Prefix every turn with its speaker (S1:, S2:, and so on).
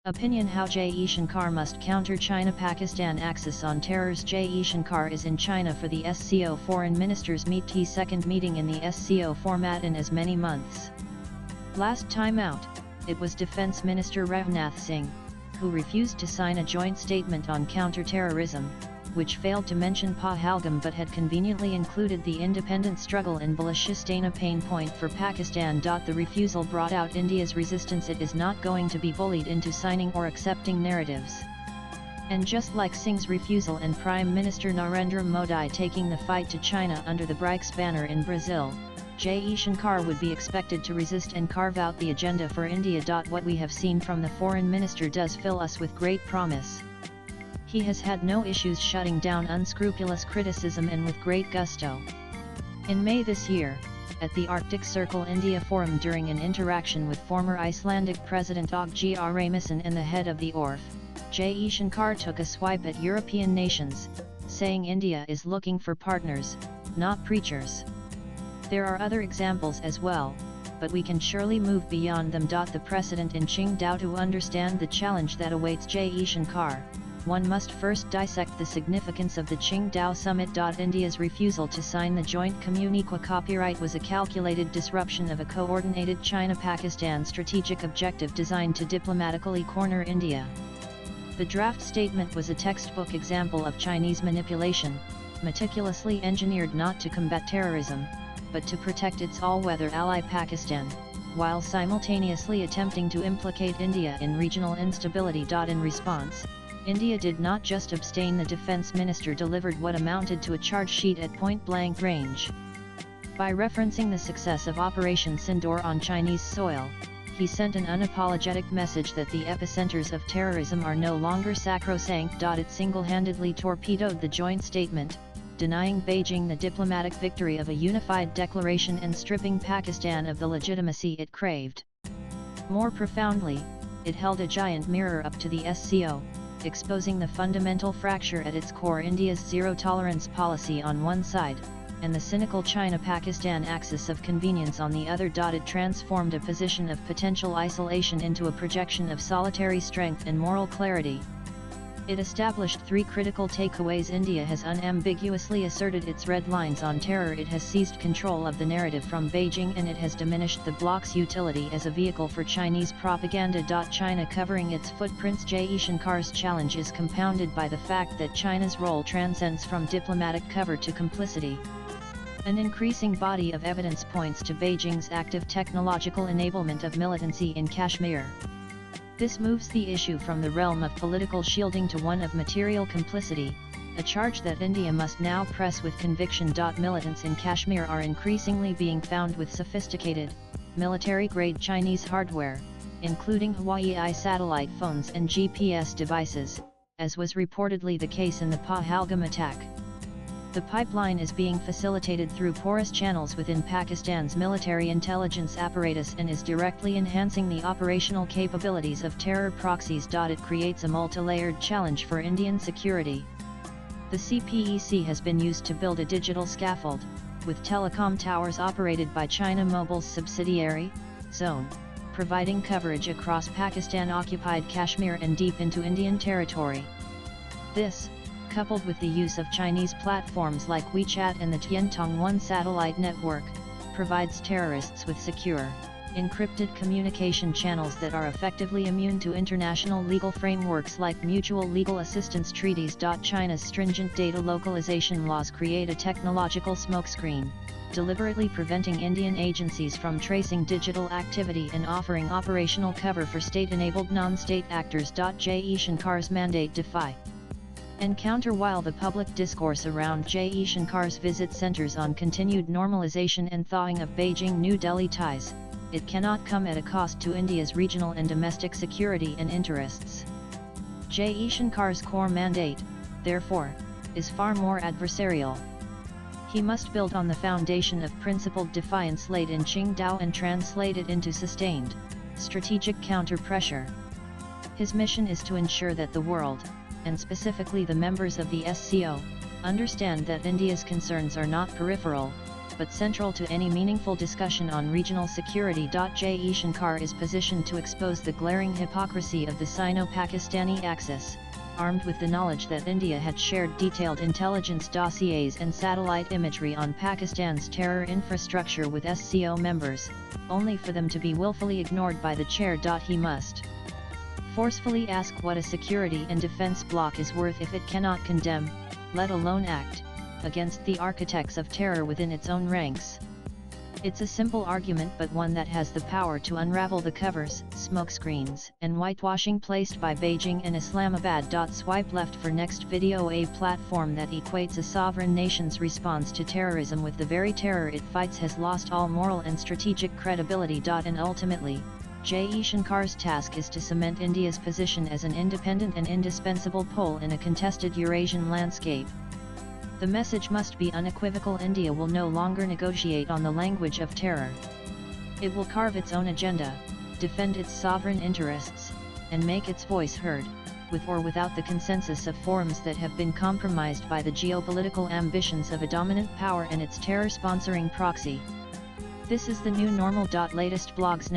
S1: Opinion: How Jaishankar must counter China-Pakistan axis on terrors. Jaishankar is in China for the SCO Foreign Ministers Meet, T second meeting in the SCO format in as many months. Last time out, it was Defence Minister Rajnath Singh, who refused to sign a joint statement on counter-terrorism, which failed to mention Pahalgam but had conveniently included the independent struggle in Balochistan, a pain point for Pakistan. The refusal brought out India's resistance. It is not going to be bullied into signing or accepting narratives. And just like Singh's refusal and Prime Minister Narendra Modi taking the fight to China under the BRICS banner in Brazil, Jaishankar would be expected to resist and carve out the agenda for India. What we have seen from the foreign minister does fill us with great promise. He has had no issues shutting down unscrupulous criticism, and with great gusto. In May this year, at the Arctic Circle India Forum, during an interaction with former Icelandic President Åge Rasmussen and the head of the ORF, Jaishankar took a swipe at European nations, saying India is looking for partners, not preachers. There are other examples as well, but we can surely move beyond them. The precedent in Qingdao: to understand the challenge that awaits Jaishankar, one must first dissect the significance of the Qingdao summit. India's refusal to sign the joint communique copyright was a calculated disruption of a coordinated China-Pakistan strategic objective designed to diplomatically corner India. The draft statement was a textbook example of Chinese manipulation, meticulously engineered not to combat terrorism, but to protect its all-weather ally Pakistan, while simultaneously attempting to implicate India in regional instability. In response, India did not just abstain. The defence minister delivered what amounted to a charge sheet at point-blank range. By referencing the success of Operation Sindoor on Chinese soil, he sent an unapologetic message that the epicenters of terrorism are no longer sacrosanct. It single-handedly torpedoed the joint statement, denying Beijing the diplomatic victory of a unified declaration and stripping Pakistan of the legitimacy it craved. More profoundly, it held a giant mirror up to the SCO, exposing the fundamental fracture at its core: India's zero-tolerance policy on one side, and the cynical China-Pakistan axis of convenience on the other. It transformed a position of potential isolation into a projection of solitary strength and moral clarity. It established three critical takeaways. India has unambiguously asserted its red lines on terror, it has seized control of the narrative from Beijing, and it has diminished the bloc's utility as a vehicle for Chinese propaganda. China covering its footprints. Jaishankar's challenge is compounded by the fact that China's role transcends from diplomatic cover to complicity. An increasing body of evidence points to Beijing's active technological enablement of militancy in Kashmir. This moves the issue from the realm of political shielding to one of material complicity, a charge that India must now press with conviction. Militants in Kashmir are increasingly being found with sophisticated, military-grade Chinese hardware, including Huawei satellite phones and GPS devices, as was reportedly the case in the Pahalgam attack. The pipeline is being facilitated through porous channels within Pakistan's military intelligence apparatus and is directly enhancing the operational capabilities of terror proxies. It creates a multi-layered challenge for Indian security. The CPEC has been used to build a digital scaffold, with telecom towers operated by China Mobile's subsidiary, Zone, providing coverage across Pakistan-occupied Kashmir and deep into Indian territory. This, coupled with the use of Chinese platforms like WeChat and the Tiantong-1 satellite network, provides terrorists with secure, encrypted communication channels that are effectively immune to international legal frameworks like mutual legal assistance treaties. China's stringent data localization laws create a technological smokescreen, deliberately preventing Indian agencies from tracing digital activity and offering operational cover for state-enabled non-state actors. Jaishankar's mandate defy and counter. While the public discourse around Jaishankar's visit centers on continued normalization and thawing of Beijing-New Delhi ties, it cannot come at a cost to India's regional and domestic security and interests. Jaishankar's core mandate, therefore, is far more adversarial. He must build on the foundation of principled defiance laid in Qingdao and translate it into sustained, strategic counter-pressure. His mission is to ensure that the world, and specifically the members of the SCO, understand that India's concerns are not peripheral, but central to any meaningful discussion on regional security. Jaishankar is positioned to expose the glaring hypocrisy of the Sino-Pakistani axis, armed with the knowledge that India had shared detailed intelligence dossiers and satellite imagery on Pakistan's terror infrastructure with SCO members, only for them to be willfully ignored by the chair. He must forcefully ask what a security and defense bloc is worth if it cannot condemn, let alone act, against the architects of terror within its own ranks. It's a simple argument, but one that has the power to unravel the covers, smokescreens, and whitewashing placed by Beijing and Islamabad. Swipe left for next video. A platform that equates a sovereign nation's response to terrorism with the very terror it fights has lost all moral and strategic credibility. And ultimately, Jaishankar's task is to cement India's position as an independent and indispensable pole in a contested Eurasian landscape. The message must be unequivocal: India will no longer negotiate on the language of terror. It will carve its own agenda, defend its sovereign interests, and make its voice heard, with or without the consensus of forums that have been compromised by the geopolitical ambitions of a dominant power and its terror-sponsoring proxy. This is the new normal. Latest blogs.